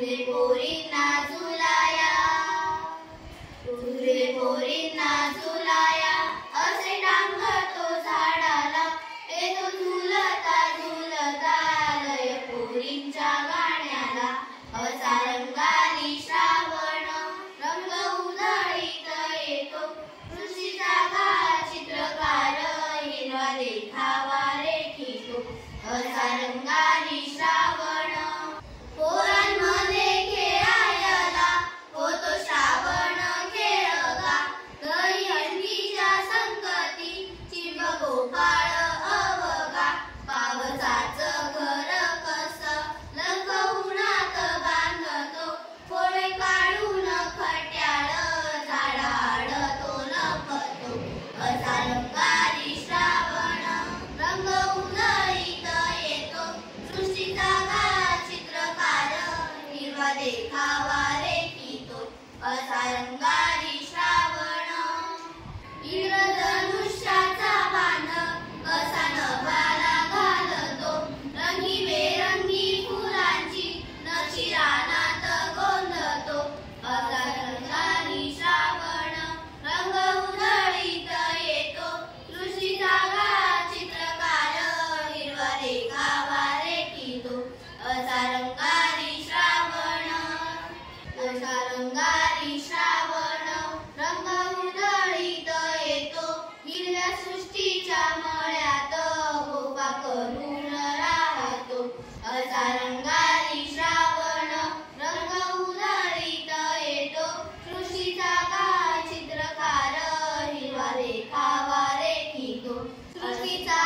झुले पोरींना झुलाया, झुले पोरींना झुलाया, असे टांगतो झाडाला, येतो झुलता झुलता लय पोरींच्या गाण्याला. असा रंगारी श्रावण रंग उधळीत येतो, सृष्टीचा चित्रकार हिरवा देखावा रेखितो. असा रंगारी श्रावण पोरांमध्ये खेळायला होतो श्रावण खेळगा. दहीहंडीच्या संगती चिंब गोपाळ अवगा. पावसाचं घर कसं लख उन्हात बांधतो, फोडे काढून खट्याळ झाडाड तो लपतो. असा रंगारी श्रावण रंग उधळीत येतो, सृष्टीचा चित्रकार हिरवा देखावा रेखितो. असा रंगारी श्रावण इंद्रधनुष्याचा बाण कसा नभाला घालतो, रंगीबेरंगी फुलांची नक्षी रानात गोंधतो. असा रंगारी श्रावण रंग उधळीत येतो, सृष्टीचा चित्रकार हिरवा देखावा रेखितो. असा रंगारी श्रावण, असा रंगारी श्रावण रंग उधळीत येतो, हिरव्या सृष्टीच्या मळ्यात गोपा करून राहतो. असा रंगारी श्रावण रंग उधळीत येतो, सृष्टीचा चित्रकार हिरवा देखावा रेखितो. सृष्टीचा